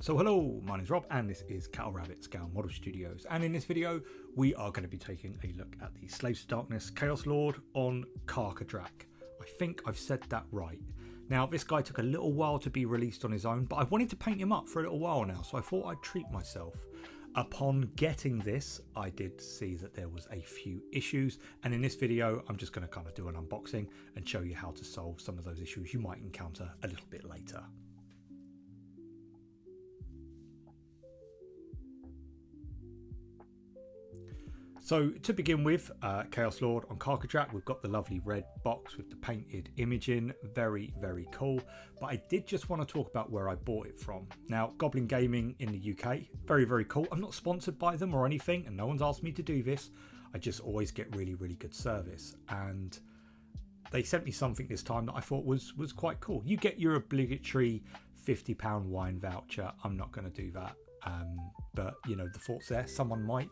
So hello, my name is Rob and this is Cattle Rabbit Scale Model Studios, and in this video we are going to be taking a look at the Slaves to Darkness Chaos Lord on Karkadrak. I think I've said that right. Now this guy took a little while to be released on his own, but I've wanted to paint him up for a little while now, so I thought I'd treat myself. Upon getting this, I did see that there was a few issues, and in this video I'm just going to kind of do an unboxing and show you how to solve some of those issues you might encounter a little bit later. So to begin with, Chaos Lord on Karkadrak, we've got the lovely red box with the painted image in, very cool. But I did just want to talk about where I bought it from. Now, Goblin Gaming in the UK, very cool. I'm not sponsored by them or anything, and no one's asked me to do this. I just always get really good service, and they sent me something this time that I thought was quite cool. You get your obligatory £50 wine voucher. I'm not going to do that, but you know, the thought's there. Someone might.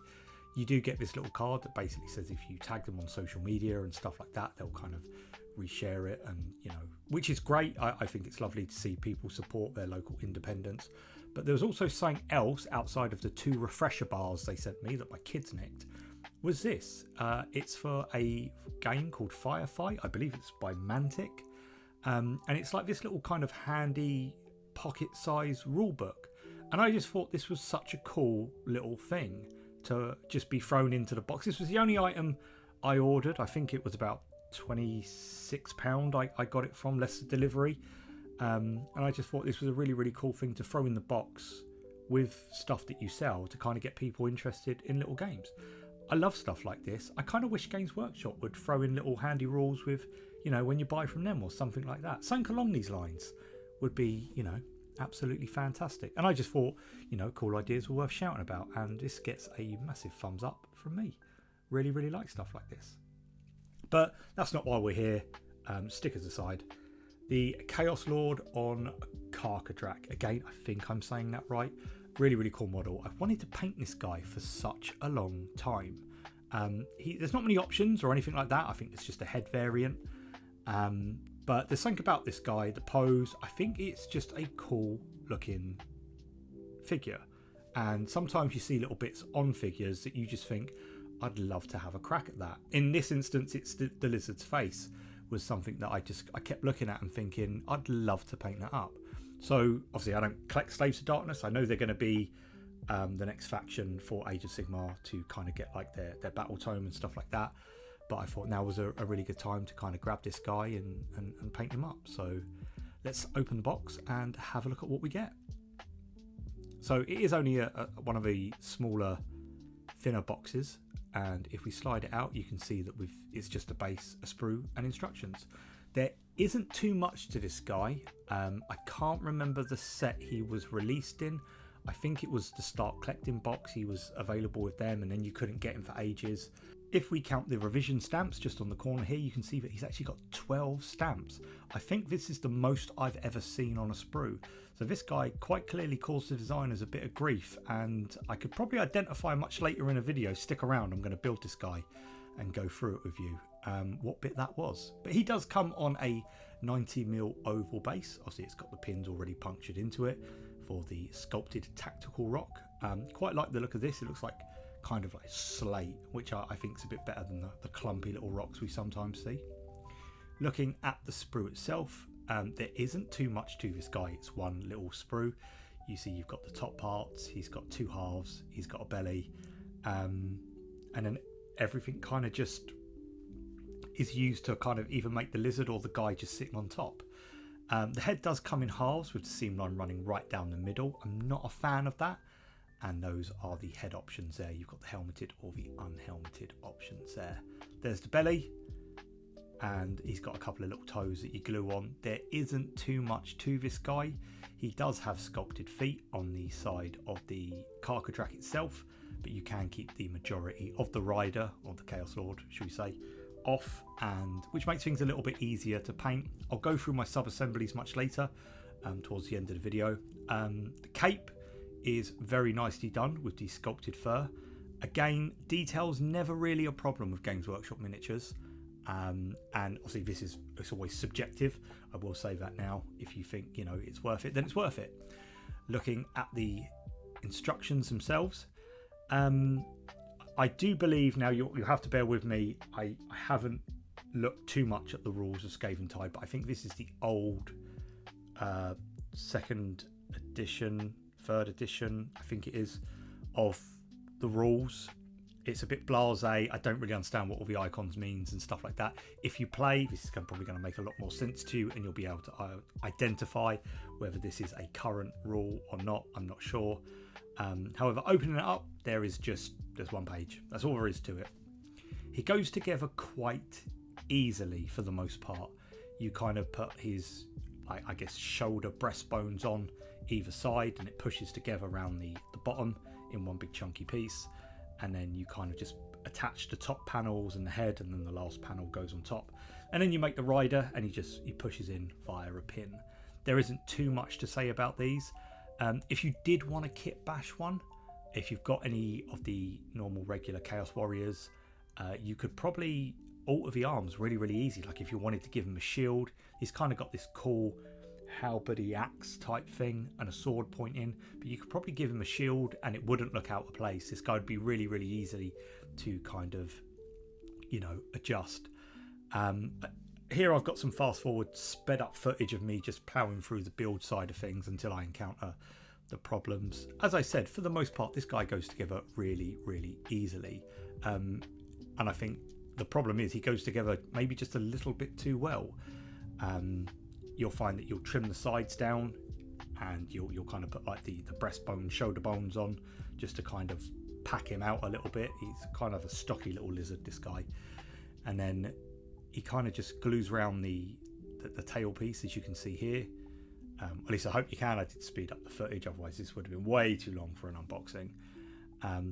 You do get this little card that basically says if you tag them on social media and stuff like that, they'll kind of reshare it, and you know, which is great. I think it's lovely to see people support their local independents. But there was also something else outside of the 2 refresher bars they sent me that my kids nicked. Was this? It's for a game called Firefight. I believe it's by Mantic, and it's like this little kind of handy pocket-sized rule book. And I just thought this was such a cool little thing to just be thrown into the box. This was the only item I ordered. I think it was about £26 I got it from, less the delivery, and I just thought this was a really cool thing to throw in the box with stuff that you sell to kind of get people interested in little games. I love stuff like this. I kind of wish Games Workshop would throw in little handy rules with, you know, when you buy from them or something like that. Something along these lines would be, you know, absolutely fantastic. And I just thought, you know, cool ideas were worth shouting about, and this gets a massive thumbs up from me. Really like stuff like this. But that's not why we're here. Stickers aside, the Chaos Lord on Karkadrak, again, I think I'm saying that right. Really cool model. I've wanted to paint this guy for such a long time. There's not many options or anything like that. I think it's just a head variant. But there's something about this guy, the pose, I think it's just a cool looking figure. And sometimes you see little bits on figures that you just think, I'd love to have a crack at that. In this instance, it's the lizard's face was something that I kept looking at and thinking, I'd love to paint that up. So obviously I don't collect Slaves to Darkness. I know they're going to be the next faction for Age of Sigmar to kind of get like their battletome and stuff like that. But I thought now was a really good time to kind of grab this guy and paint him up. So let's open the box and have a look at what we get. So it is only one of the smaller, thinner boxes. And if we slide it out, you can see that it's just a base, a sprue, and instructions. There isn't too much to this guy. I can't remember the set he was released in. I think it was the Start Collecting box. He was available with them, and then you couldn't get him for ages. If we count the revision stamps just on the corner here, you can see that he's actually got 12 stamps. I think this is the most I've ever seen on a sprue. So this guy quite clearly caused the designers a bit of grief, and I could probably identify much later in a video. Stick around, I'm going to build this guy and go through it with you, what bit that was. But he does come on a 90mm oval base. Obviously it's got the pins already punctured into it for the sculpted tactical rock. Quite like the look of this. It looks like kind of like slate, which I think is a bit better than the clumpy little rocks we sometimes see. Looking at the sprue itself, there isn't too much to this guy. It's one little sprue. You see you've got the top parts, he's got 2 halves, he's got a belly, and then everything kind of just is used to kind of either make the lizard or the guy just sitting on top. The head does come in halves with the seam line running right down the middle. I'm not a fan of that. And those are the head options there. You've got the helmeted or the unhelmeted options there. There's the belly, and he's got a couple of little toes that you glue on. There isn't too much to this guy. He does have sculpted feet on the side of the Karkadrak itself, but you can keep the majority of the rider, or the Chaos Lord, should we say, off, and which makes things a little bit easier to paint. I'll go through my sub-assemblies much later, towards the end of the video. The cape is very nicely done with the sculpted fur. Again, details never really a problem with Games Workshop miniatures, and obviously it's always subjective. I will say that now. If you think, you know, it's worth it, then it's worth it. looking at the instructions themselves. I do believe, now you'll have to bear with me, I haven't looked too much at the rules of Skaven Tide, but I think this is the old 2nd edition, 3rd edition, I think it is, of the rules. It's a bit blasé. I don't really understand what all the icons means and stuff like that. If you play, this is probably going to make a lot more sense to you, and you'll be able to identify whether this is a current rule or not. I'm not sure. However, opening it up, there's one page. That's all there is to it. He goes together quite easily for the most part. You kind of put his, I guess, shoulder breastbones on either side, and it pushes together around the bottom in one big chunky piece. And then you kind of just attach the top panels and the head, and then the last panel goes on top. And then you make the rider, and he pushes in via a pin. There isn't too much to say about these. If you did want a kit bash one, if you've got any of the normal regular Chaos Warriors, you could probably alter the arms really, really easy. Like if you wanted to give him a shield, he's kind of got this cool halberdy axe type thing and a sword pointing, but you could probably give him a shield and it wouldn't look out of place. This guy would be really, really easy to kind of, adjust. Here I've got some fast forward sped up footage of me just ploughing through the build side of things until I encounter the problems. As I said, for the most part, this guy goes together really, really easily. And I think the problem is he goes together maybe just a little bit too well. You'll find that you'll trim the sides down, and you'll kind of put like the breastbone, shoulder bones on, just to kind of pack him out a little bit. He's kind of a stocky little lizard, this guy. And then he kind of just glues around the tail piece, as you can see here. At least I hope you can. I did speed up the footage, otherwise this would have been way too long for an unboxing.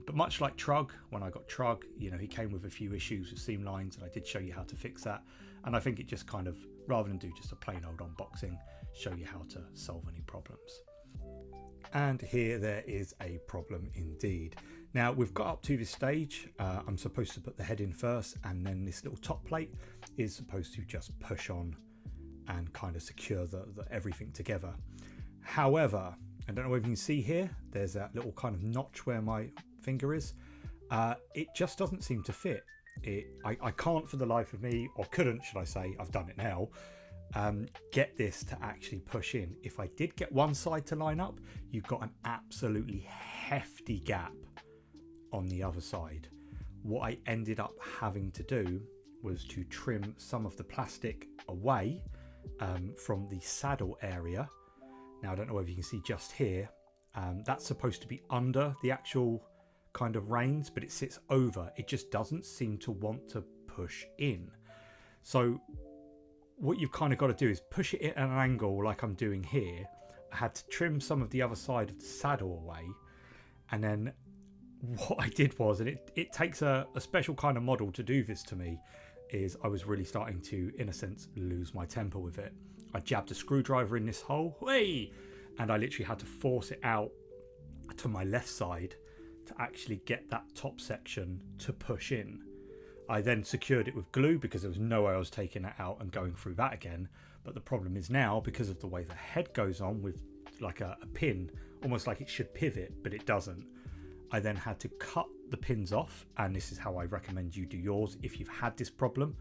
But much like Trug, when I got Trug, he came with a few issues with seam lines, and I did show you how to fix that. And I think it just kind of, rather than do just a plain old unboxing, show you how to solve any problems. And here there is a problem indeed. Now we've got up to this stage. I'm supposed to put the head in first, and then this little top plate is supposed to just push on and kind of secure the everything together. However, I don't know if you can see here, there's that little kind of notch where my finger is. It just doesn't seem to fit. I can't for the life of me, or couldn't, should I say, I've done it now, get this to actually push in. If I did get one side to line up, you've got an absolutely hefty gap on the other side. What I ended up having to do was to trim some of the plastic away from the saddle area. Now I don't know whether you can see just here, that's supposed to be under the actual kind of reins, but it sits over. It just doesn't seem to want to push in. So what you've kind of got to do is push it at an angle like I'm doing here. I had to trim some of the other side of the saddle away, and then what I did was, and it takes a special kind of model to do this to me, is I was really starting to, in a sense, lose my temper with it. I jabbed a screwdriver in this hole, hey, and I literally had to force it out to my left side to actually get that top section to push in. I then secured it with glue because there was no way I was taking it out and going through that again. But the problem is now, because of the way the head goes on with like a pin, almost like it should pivot, but it doesn't. I then had to cut the pins off, and this is how I recommend you do yours if you've had this problem.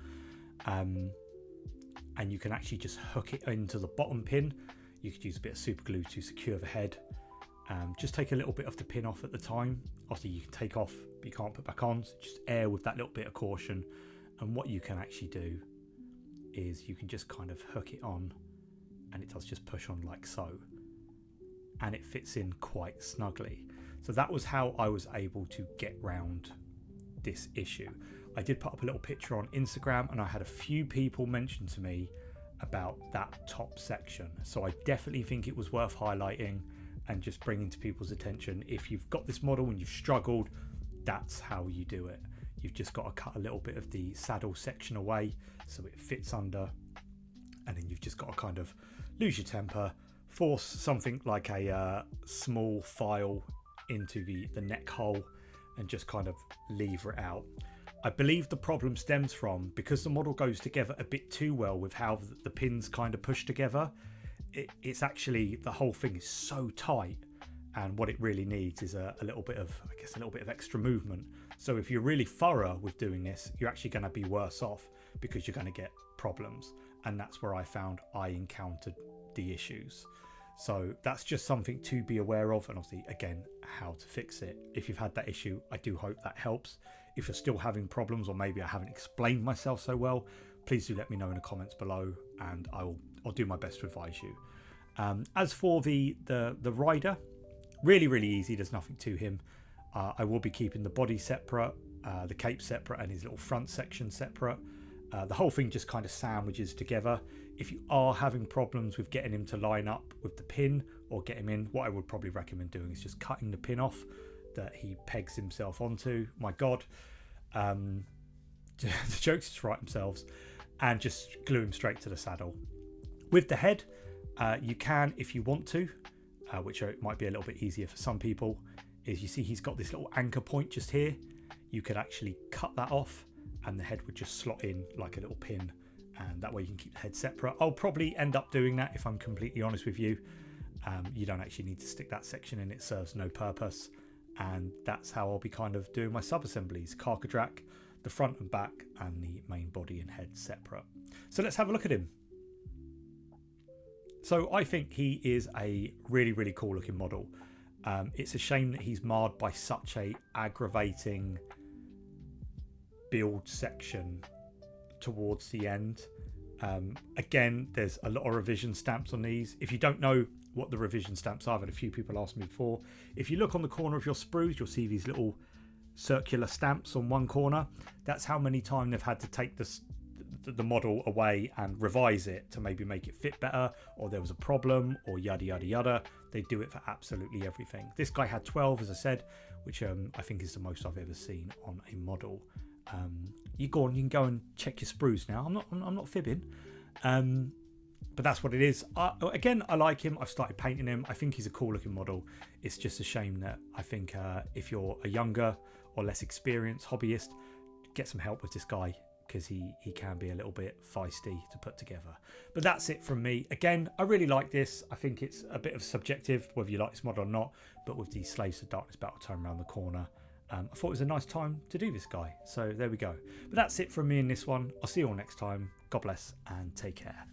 And you can actually just hook it into the bottom pin. You could use a bit of super glue to secure the head. Just take a little bit of the pin off at the time. Obviously you can take off, but you can't put back on, so just err with that little bit of caution. And what you can actually do is you can just kind of hook it on, and it does just push on like so, and it fits in quite snugly. So that was how I was able to get round this issue. I did put up a little picture on Instagram, and I had a few people mention to me about that top section, so I definitely think it was worth highlighting and just bringing to people's attention. If you've got this model and you've struggled, that's how you do it. You've just got to cut a little bit of the saddle section away so it fits under, and then you've just got to kind of lose your temper, force something like a small file into the neck hole, and just kind of lever it out. I believe the problem stems from, because the model goes together a bit too well with how the pins kind of push together, it's actually, the whole thing is so tight and what it really needs is a little bit of, I guess, a little bit of extra movement. So if you're really thorough with doing this, you're actually going to be worse off because you're going to get problems, and that's where I found I encountered the issues. So that's just something to be aware of, and obviously again how to fix it. If you've had that issue, I do hope that helps. If you're still having problems, or maybe I haven't explained myself so well, please do let me know in the comments below, and I'll do my best to advise you. As for the rider, really easy. There's nothing to him. I will be keeping the body separate, the cape separate, and his little front section separate. The whole thing just kind of sandwiches together. If you are having problems with getting him to line up with the pin or get him in, what I would probably recommend doing is just cutting the pin off that he pegs himself onto. My God, the jokes just write themselves, and just glue him straight to the saddle. With the head, you can, if you want to, which might be a little bit easier for some people, is you see he's got this little anchor point just here. You could actually cut that off, and the head would just slot in like a little pin, and that way you can keep the head separate. I'll probably end up doing that if I'm completely honest with you. You don't actually need to stick that section in, it serves no purpose, and that's how I'll be kind of doing my sub-assemblies. Karkadrak, the front and back, and the main body and head separate. So let's have a look at him. So I think he is a really cool looking model. It's a shame that he's marred by such a aggravating build section towards the end. Again, there's a lot of revision stamps on these. If you don't know what the revision stamps are, I've had a few people ask me before. If you look on the corner of your sprues, you'll see these little circular stamps on one corner. That's how many times they've had to take the model away and revise it to maybe make it fit better, or there was a problem, or yada. They do it for absolutely everything. This guy had 12, as I said, which I think is the most I've ever seen on a model. You can go and check your sprues now. I'm not fibbing, but that's what it is. Again, I like him. I've started painting him. I think he's a cool looking model. It's just a shame that I think if you're a younger or less experienced hobbyist, get some help with this guy, because he can be a little bit feisty to put together. But that's it from me. Again, I really like this. I think it's a bit of subjective whether you like this model or not, but with the Slaves of Darkness battletome around the corner, I thought it was a nice time to do this guy. So there we go. But that's it from me in this one. I'll see you all next time. God bless and take care.